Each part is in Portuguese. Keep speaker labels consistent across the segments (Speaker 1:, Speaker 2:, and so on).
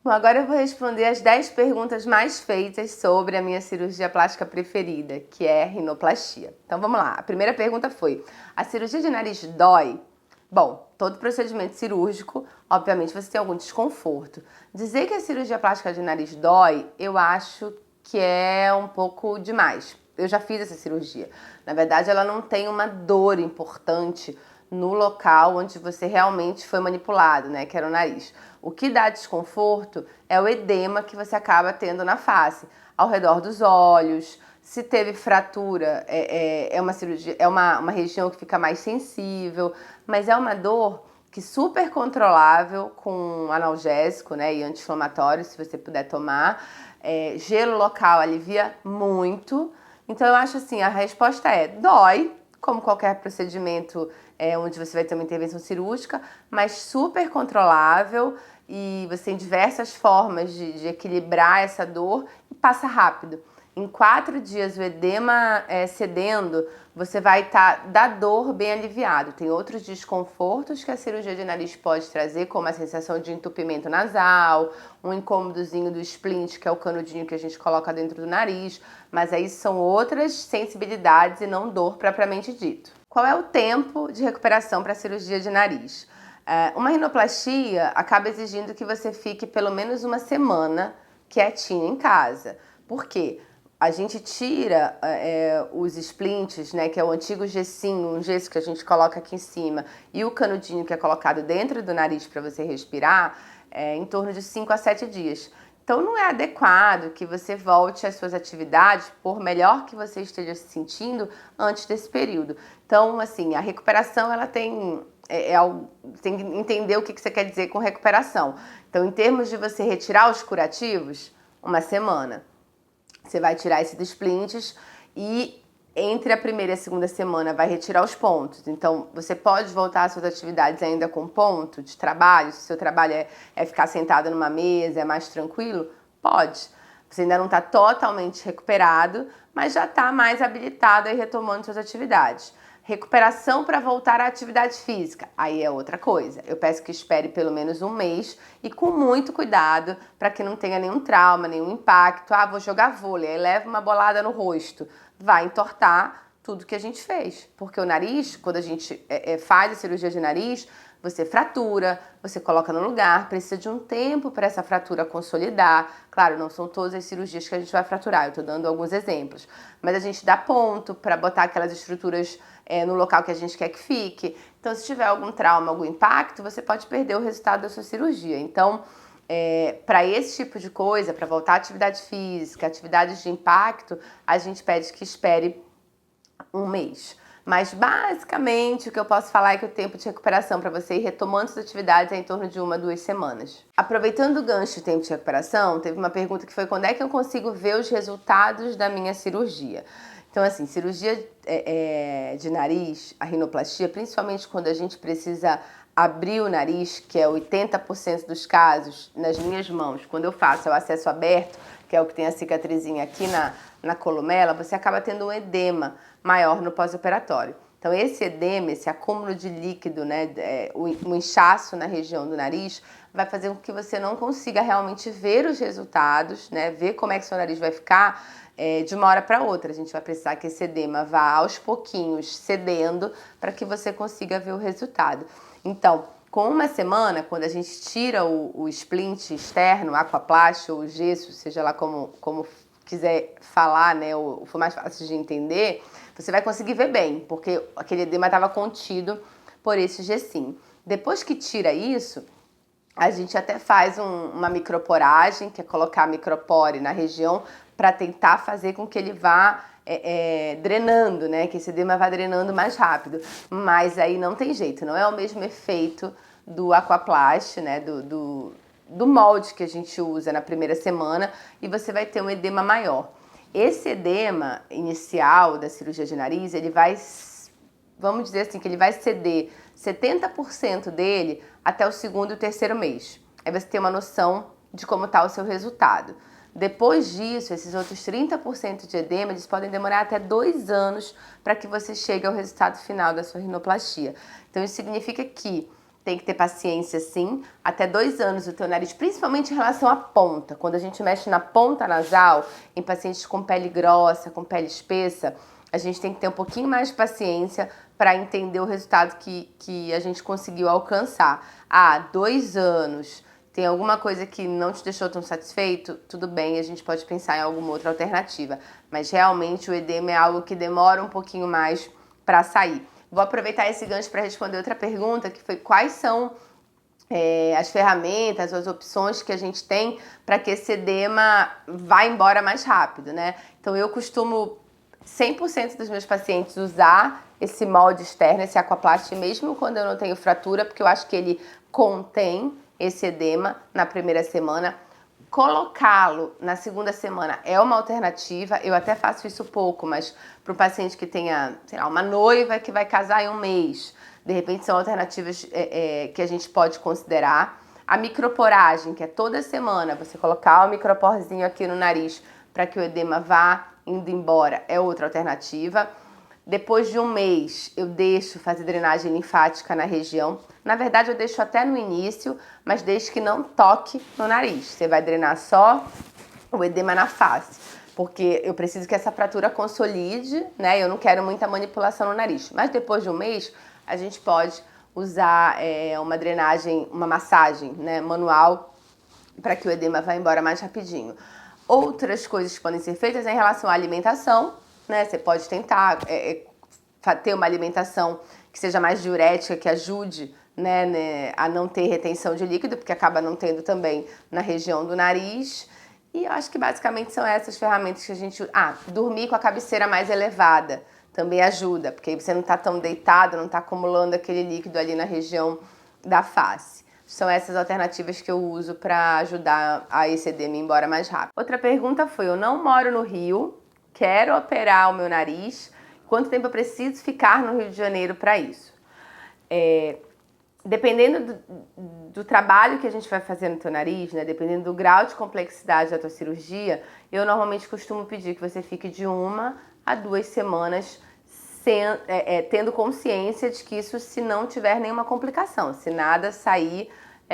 Speaker 1: Bom, agora eu vou responder as 10 perguntas mais feitas sobre a minha cirurgia plástica preferida, que é rinoplastia. Então vamos lá. A primeira pergunta foi: a cirurgia de nariz dói? Bom, todo procedimento cirúrgico, obviamente, você tem algum desconforto. Dizer que a cirurgia plástica de nariz dói, eu acho que é um pouco demais. Eu já fiz essa cirurgia. Na verdade, ela não tem uma dor importante no local onde você realmente foi manipulado, né, que era o nariz. O que dá desconforto é o edema que você acaba tendo na face, ao redor dos olhos. Se teve fratura, é uma cirurgia, é uma região que fica mais sensível, mas é uma dor que super controlável com analgésico, né, e anti-inflamatório, se você puder tomar. Gelo local alivia muito. Então eu acho assim, a resposta é: dói, como qualquer procedimento onde você vai ter uma intervenção cirúrgica, mas super controlável, e você tem diversas formas de equilibrar essa dor e passa rápido. Em 4 dias o edema cedendo, você vai estar da dor bem aliviado. Tem outros desconfortos que a cirurgia de nariz pode trazer, como a sensação de entupimento nasal, um incômodozinho do splint, que é o canudinho que a gente coloca dentro do nariz, mas aí são outras sensibilidades e não dor propriamente dito. Qual é o tempo de recuperação para a cirurgia de nariz? Uma rinoplastia acaba exigindo que você fique pelo menos uma semana quietinho em casa. Por quê? A gente tira os splints, né, que é o antigo gessinho, um gesso que a gente coloca aqui em cima, e o canudinho que é colocado dentro do nariz para você respirar, em torno de 5 a 7 dias. Então não é adequado que você volte às suas atividades, por melhor que você esteja se sentindo, antes desse período. Então, assim, a recuperação, ela tem que entender o que você quer dizer com recuperação. Então, em termos de você retirar os curativos, uma semana. Você vai tirar esses splints e entre a primeira e a segunda semana vai retirar os pontos. Então, você pode voltar às suas atividades ainda com ponto de trabalho. Se o seu trabalho é ficar sentado numa mesa, é mais tranquilo, pode. Você ainda não está totalmente recuperado, mas já está mais habilitado e retomando suas atividades. Recuperação para voltar à atividade física, aí é outra coisa. Eu peço que espere pelo menos um mês e com muito cuidado para que não tenha nenhum trauma, nenhum impacto. Ah, vou jogar vôlei, aí leva uma bolada no rosto. Vai entortar tudo que a gente fez. Porque o nariz, quando a gente faz a cirurgia de nariz, você fratura, você coloca no lugar, precisa de um tempo para essa fratura consolidar. Claro, não são todas as cirurgias que a gente vai fraturar, eu estou dando alguns exemplos. Mas a gente dá ponto para botar aquelas estruturas no local que a gente quer que fique. Então, se tiver algum trauma, algum impacto, você pode perder o resultado da sua cirurgia. Então, para esse tipo de coisa, para voltar à atividade física, atividades de impacto, a gente pede que espere um mês. Mas basicamente o que eu posso falar é que o tempo de recuperação para você ir retomando suas atividades é em torno de 1 a 2 semanas. Aproveitando o gancho do tempo de recuperação, teve uma pergunta que foi: quando é que eu consigo ver os resultados da minha cirurgia? Então, assim, cirurgia de nariz, a rinoplastia, principalmente quando a gente precisa abrir o nariz, que é 80% dos casos, nas minhas mãos, quando eu faço o acesso aberto, que é o que tem a cicatrizinha aqui na columela, você acaba tendo um edema maior no pós-operatório. Então, esse edema, esse acúmulo de líquido, né, o inchaço na região do nariz, vai fazer com que você não consiga realmente ver os resultados, né, ver como é que seu nariz vai ficar de uma hora para outra. A gente vai precisar que esse edema vá aos pouquinhos cedendo para que você consiga ver o resultado. Então, com uma semana, quando a gente tira o splint externo, o aquaplast ou o gesso, seja lá como quiser falar, né, ou for mais fácil de entender, você vai conseguir ver bem, porque aquele edema estava contido por esse gessinho. Depois que tira isso, a gente até faz uma microporagem, que é colocar a micropore na região para tentar fazer com que ele vá drenando, né? Que esse edema vá drenando mais rápido. Mas aí não tem jeito, não é o mesmo efeito do aquaplast, né? Do molde que a gente usa na primeira semana, e você vai ter um edema maior. Esse edema inicial da cirurgia de nariz, ele vai, vamos dizer assim, que ele vai ceder 70% dele até o segundo e o terceiro mês. Aí você tem uma noção de como está o seu resultado. Depois disso, esses outros 30% de edema, eles podem demorar até 2 anos para que você chegue ao resultado final da sua rinoplastia. Então, isso significa que tem que ter paciência sim, até 2 anos o teu nariz, principalmente em relação à ponta. Quando a gente mexe na ponta nasal, em pacientes com pele grossa, com pele espessa, a gente tem que ter um pouquinho mais de paciência para entender o resultado que a gente conseguiu alcançar. 2 anos, tem alguma coisa que não te deixou tão satisfeito? Tudo bem, a gente pode pensar em alguma outra alternativa. Mas realmente o edema é algo que demora um pouquinho mais para sair. Vou aproveitar esse gancho para responder outra pergunta, que foi quais são as ferramentas, as opções que a gente tem para que esse edema vá embora mais rápido, né? Então eu costumo 100% dos meus pacientes usar esse molde externo, esse Aquaplast, mesmo quando eu não tenho fratura, porque eu acho que ele contém esse edema na primeira semana. Colocá-lo na segunda semana é uma alternativa, eu até faço isso pouco, mas para um paciente que tenha, sei lá, uma noiva que vai casar em um mês, de repente são alternativas que a gente pode considerar. A microporagem, que é toda semana você colocar o microporzinho aqui no nariz para que o edema vá indo embora, é outra alternativa. Depois de um mês, eu deixo fazer drenagem linfática na região. Na verdade, eu deixo até no início, mas desde que não toque no nariz. Você vai drenar só o edema na face, porque eu preciso que essa fratura consolide, né? Eu não quero muita manipulação no nariz. Mas depois de um mês, a gente pode usar uma drenagem, uma massagem, né, manual, para que o edema vá embora mais rapidinho. Outras coisas que podem ser feitas é em relação à alimentação, né? Você pode tentar ter uma alimentação que seja mais diurética, que ajude, né, a não ter retenção de líquido, porque acaba não tendo também na região do nariz. E eu acho que basicamente são essas ferramentas que a gente... dormir com a cabeceira mais elevada também ajuda, porque aí você não está tão deitado, não está acumulando aquele líquido ali na região da face. São essas alternativas que eu uso para ajudar a esse edema ir embora mais rápido. Outra pergunta foi, eu não moro no Rio, quero operar o meu nariz, quanto tempo eu preciso ficar no Rio de Janeiro para isso? Dependendo do trabalho que a gente vai fazer no teu nariz, né, dependendo do grau de complexidade da tua cirurgia, eu normalmente costumo pedir que você fique de 1 a 2 semanas tendo consciência de que isso se não tiver nenhuma complicação, se nada sair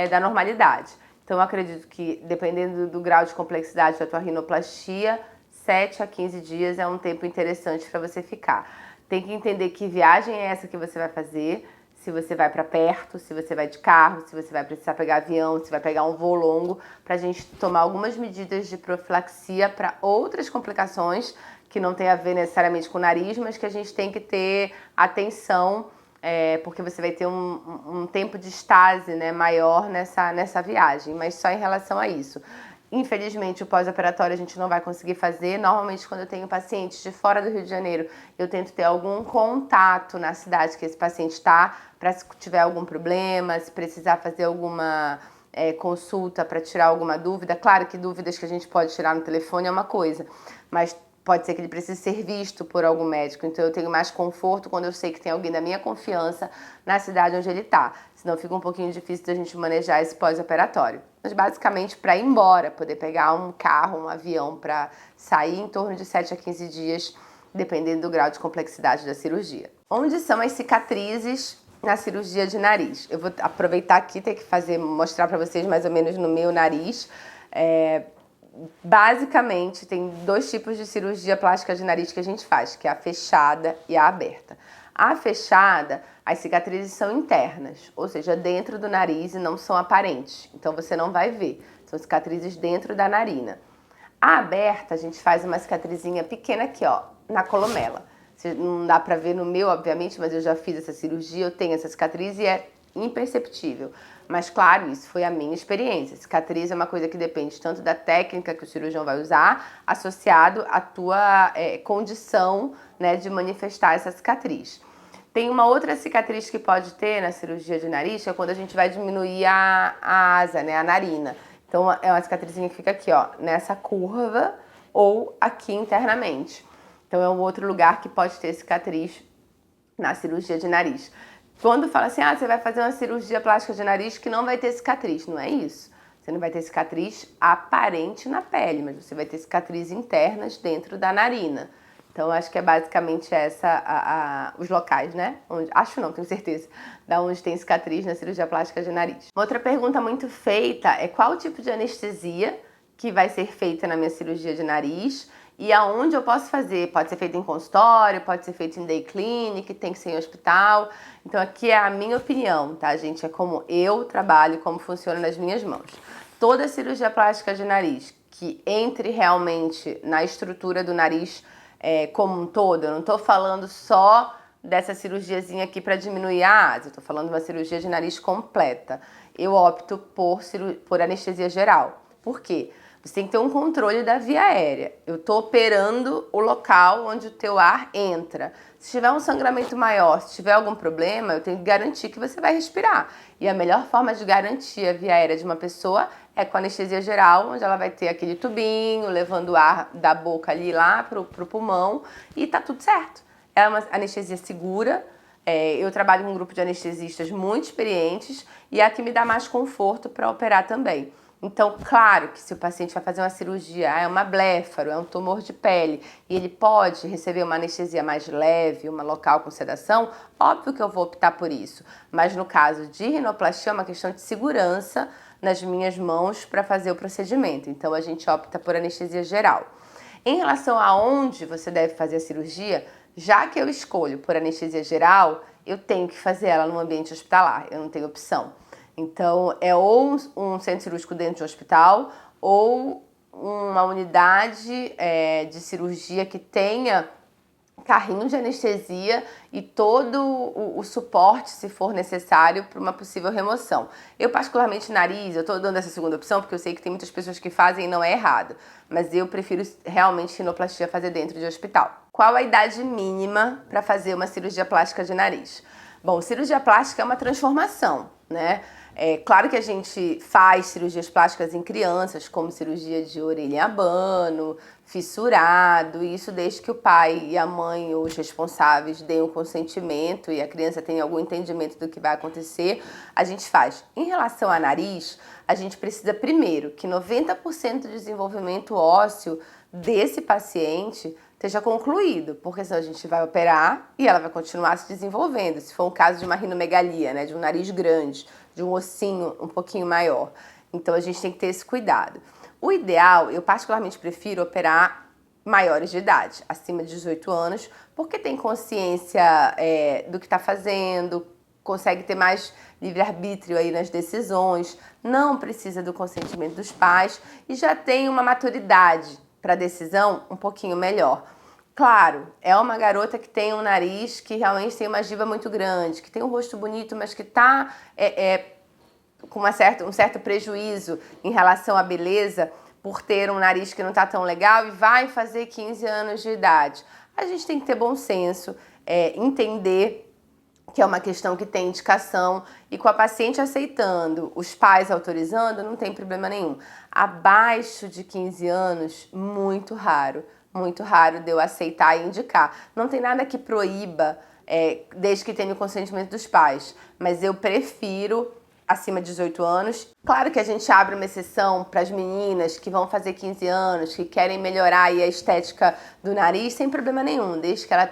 Speaker 1: da normalidade. Então eu acredito que dependendo do grau de complexidade da tua rinoplastia, 7 a 15 dias é um tempo interessante para você ficar. Tem que entender que viagem é essa que você vai fazer, se você vai para perto, se você vai de carro, se você vai precisar pegar avião, se vai pegar um voo longo, para a gente tomar algumas medidas de profilaxia para outras complicações que não tem a ver necessariamente com o nariz, mas que a gente tem que ter atenção, porque você vai ter um tempo de estase, né, maior nessa viagem, mas só em relação a isso. Infelizmente, o pós-operatório a gente não vai conseguir fazer. Normalmente, quando eu tenho pacientes de fora do Rio de Janeiro, eu tento ter algum contato na cidade que esse paciente está, para se tiver algum problema, se precisar fazer alguma consulta para tirar alguma dúvida. Claro que dúvidas que a gente pode tirar no telefone é uma coisa, mas pode ser que ele precise ser visto por algum médico, então eu tenho mais conforto quando eu sei que tem alguém da minha confiança na cidade onde ele está. Senão fica um pouquinho difícil da gente manejar esse pós-operatório. Mas basicamente para ir embora, poder pegar um carro, um avião para sair em torno de 7 a 15 dias, dependendo do grau de complexidade da cirurgia. Onde são as cicatrizes na cirurgia de nariz? Eu vou aproveitar aqui, ter que mostrar para vocês mais ou menos no meu nariz. Basicamente, tem 2 tipos de cirurgia plástica de nariz que a gente faz, que é a fechada e a aberta. A fechada, as cicatrizes são internas, ou seja, dentro do nariz e não são aparentes. Então você não vai ver, são cicatrizes dentro da narina. A aberta, a gente faz uma cicatrizinha pequena aqui, ó, na columela. Não dá pra ver no meu, obviamente, mas eu já fiz essa cirurgia, eu tenho essa cicatriz e é imperceptível. Mas claro, isso foi a minha experiência. Cicatriz é uma coisa que depende tanto da técnica que o cirurgião vai usar, associado à tua condição, né, de manifestar essa cicatriz. Tem uma outra cicatriz que pode ter na cirurgia de nariz, que é quando a gente vai diminuir a asa, né, a narina. Então é uma cicatrizinha que fica aqui, ó, nessa curva ou aqui internamente. Então é um outro lugar que pode ter cicatriz na cirurgia de nariz. Quando fala assim, você vai fazer uma cirurgia plástica de nariz que não vai ter cicatriz, não é isso. Você não vai ter cicatriz aparente na pele, mas você vai ter cicatrizes internas dentro da narina. Então, acho que é basicamente os locais, né? Acho não, tenho certeza, da onde tem cicatriz na cirurgia plástica de nariz. Uma outra pergunta muito feita é qual o tipo de anestesia que vai ser feita na minha cirurgia de nariz e aonde eu posso fazer. Pode ser feito em consultório, pode ser feito em day clinic, tem que ser em hospital. Então, aqui é a minha opinião, tá, gente? É como eu trabalho, como funciona nas minhas mãos. Toda cirurgia plástica de nariz que entre realmente na estrutura do nariz como um todo, eu não tô falando só dessa cirurgiazinha aqui para diminuir a asa, eu tô falando de uma cirurgia de nariz completa. Eu opto por anestesia geral. Por quê? Você tem que ter um controle da via aérea. Eu tô operando o local onde o teu ar entra. Se tiver um sangramento maior, se tiver algum problema, eu tenho que garantir que você vai respirar. E a melhor forma de garantir a via aérea de uma pessoa é com anestesia geral, onde ela vai ter aquele tubinho, levando o ar da boca ali lá pro pulmão e tá tudo certo. É uma anestesia segura. Eu trabalho com um grupo de anestesistas muito experientes e é a que me dá mais conforto para operar também. Então, claro que se o paciente vai fazer uma cirurgia, é uma blefaro, é um tumor de pele, e ele pode receber uma anestesia mais leve, uma local com sedação, óbvio que eu vou optar por isso. Mas no caso de rinoplastia, é uma questão de segurança nas minhas mãos para fazer o procedimento. Então, a gente opta por anestesia geral. Em relação a onde você deve fazer a cirurgia, já que eu escolho por anestesia geral, eu tenho que fazer ela num ambiente hospitalar, eu não tenho opção. Então, é ou um centro cirúrgico dentro de um hospital ou uma unidade de cirurgia que tenha carrinho de anestesia e todo o suporte, se for necessário, para uma possível remoção. Eu, particularmente, nariz, eu estou dando essa segunda opção porque eu sei que tem muitas pessoas que fazem e não é errado. Mas eu prefiro realmente rinoplastia fazer dentro de hospital. Qual a idade mínima para fazer uma cirurgia plástica de nariz? Bom, cirurgia plástica é uma transformação, né? É claro que a gente faz cirurgias plásticas em crianças, como cirurgia de orelha em abano, fissurado, isso desde que o pai e a mãe, os responsáveis, deem o consentimento e a criança tenha algum entendimento do que vai acontecer, a gente faz. Em relação a nariz, a gente precisa primeiro que 90% do desenvolvimento ósseo desse paciente esteja concluído, porque senão a gente vai operar e ela vai continuar se desenvolvendo. Se for um caso de uma rinomegalia, né, de um nariz grande, de um ossinho um pouquinho maior. Então a gente tem que ter esse cuidado. O ideal, eu particularmente prefiro operar maiores de idade, acima de 18 anos, porque tem consciência do que está fazendo, consegue ter mais livre-arbítrio aí nas decisões, não precisa do consentimento dos pais e já tem uma maturidade para decisão um pouquinho melhor. Claro, é uma garota que tem um nariz que realmente tem uma giba muito grande, que tem um rosto bonito, mas que está com um certo prejuízo em relação à beleza por ter um nariz que não está tão legal e vai fazer 15 anos de idade. A gente tem que ter bom senso, entender que é uma questão que tem indicação e com a paciente aceitando, os pais autorizando, não tem problema nenhum. Abaixo de 15 anos, muito raro de eu aceitar e indicar. Não tem nada que proíba, desde que tenha o consentimento dos pais, mas eu prefiro acima de 18 anos. Claro que a gente abre uma exceção para as meninas que vão fazer 15 anos, que querem melhorar aí a estética do nariz, sem problema nenhum, desde que ela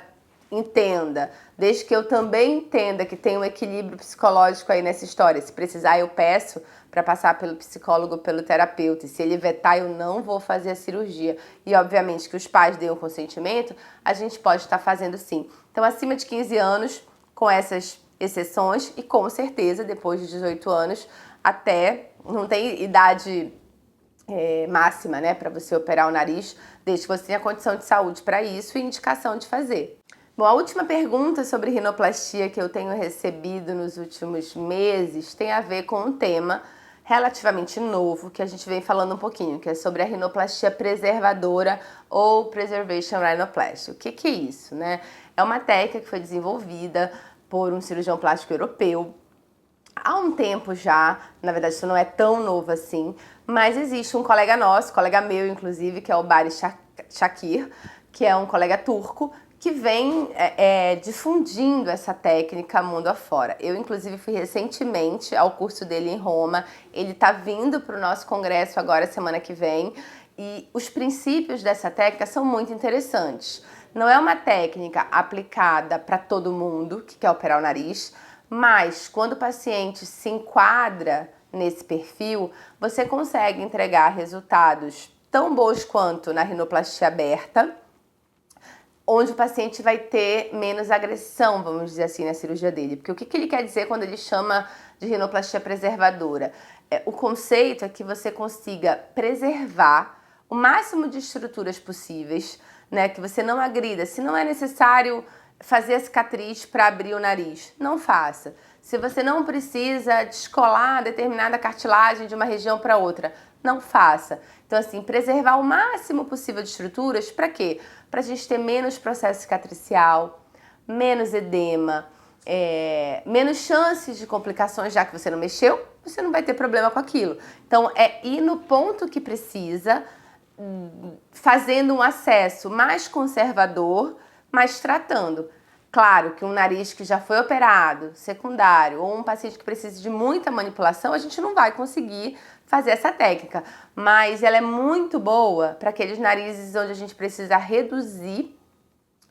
Speaker 1: entenda, desde que eu também entenda que tem um equilíbrio psicológico aí nessa história. Se precisar, eu peço para passar pelo psicólogo, pelo terapeuta. E se ele vetar, eu não vou fazer a cirurgia. E, obviamente, que os pais deem o consentimento, a gente pode estar fazendo sim. Então, acima de 15 anos, com essas exceções, e com certeza, depois de 18 anos, até não tem idade máxima, né, para você operar o nariz, desde que você tenha condição de saúde para isso e indicação de fazer. Bom, a última pergunta sobre rinoplastia que eu tenho recebido nos últimos meses tem a ver com um tema relativamente novo que a gente vem falando um pouquinho, que é sobre a rinoplastia preservadora ou preservation rhinoplasty. O que é isso, né? É uma técnica que foi desenvolvida por um cirurgião plástico europeu há um tempo já. Na verdade, isso não é tão novo assim, mas existe um colega nosso, colega meu inclusive, que é o Bari Shakir, que é um colega turco, que vem difundindo essa técnica mundo afora. Eu, inclusive, fui recentemente ao curso dele em Roma. Ele está vindo para o nosso congresso agora, semana que vem. E os princípios dessa técnica são muito interessantes. Não é uma técnica aplicada para todo mundo que quer operar o nariz, mas quando o paciente se enquadra nesse perfil, você consegue entregar resultados tão bons quanto na rinoplastia aberta, onde o paciente vai ter menos agressão, vamos dizer assim, na cirurgia dele. Porque o que ele quer dizer quando ele chama de rinoplastia preservadora? O conceito é que você consiga preservar o máximo de estruturas possíveis, né? Que você não agrida. Se não é necessário fazer a cicatriz para abrir o nariz, não faça. Se você não precisa descolar determinada cartilagem de uma região para outra, não faça. Então, assim, preservar o máximo possível de estruturas, para quê? Para a gente ter menos processo cicatricial, menos edema, menos chances de complicações, já que você não mexeu, você não vai ter problema com aquilo. Então, é ir no ponto que precisa, fazendo um acesso mais conservador, mas tratando. Claro que um nariz que já foi operado, secundário, ou um paciente que precisa de muita manipulação, a gente não vai conseguir fazer essa técnica. Mas ela é muito boa para aqueles narizes onde a gente precisa reduzir,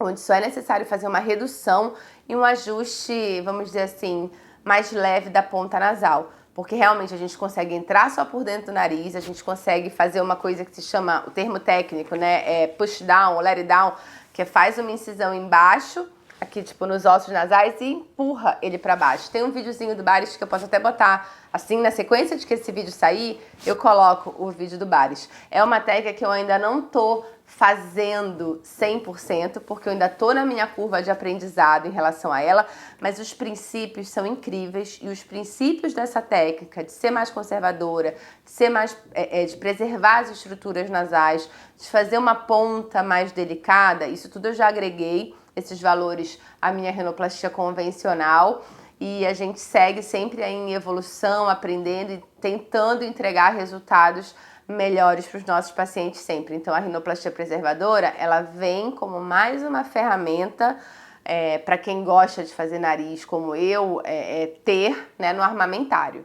Speaker 1: onde só é necessário fazer uma redução e um ajuste, vamos dizer assim, mais leve da ponta nasal. Porque realmente a gente consegue entrar só por dentro do nariz, a gente consegue fazer uma coisa que se chama, o termo técnico, né, push down ou let it down, que faz uma incisão embaixo, aqui tipo nos ossos nasais, e empurra ele para baixo. Tem um videozinho do Bares que eu posso até botar, assim, na sequência de que esse vídeo sair, eu coloco o vídeo do Bares. É uma técnica que eu ainda não tô fazendo 100%, porque eu ainda tô na minha curva de aprendizado em relação a ela, mas os princípios são incríveis, e os princípios dessa técnica de ser mais conservadora, de ser mais, de preservar as estruturas nasais, de fazer uma ponta mais delicada, isso tudo eu já agreguei esses valores à minha rinoplastia convencional, e a gente segue sempre aí em evolução, aprendendo e tentando entregar resultados melhores para os nossos pacientes sempre. Então a rinoplastia preservadora, ela vem como mais uma ferramenta para quem gosta de fazer nariz como eu, ter, né, no armamentário.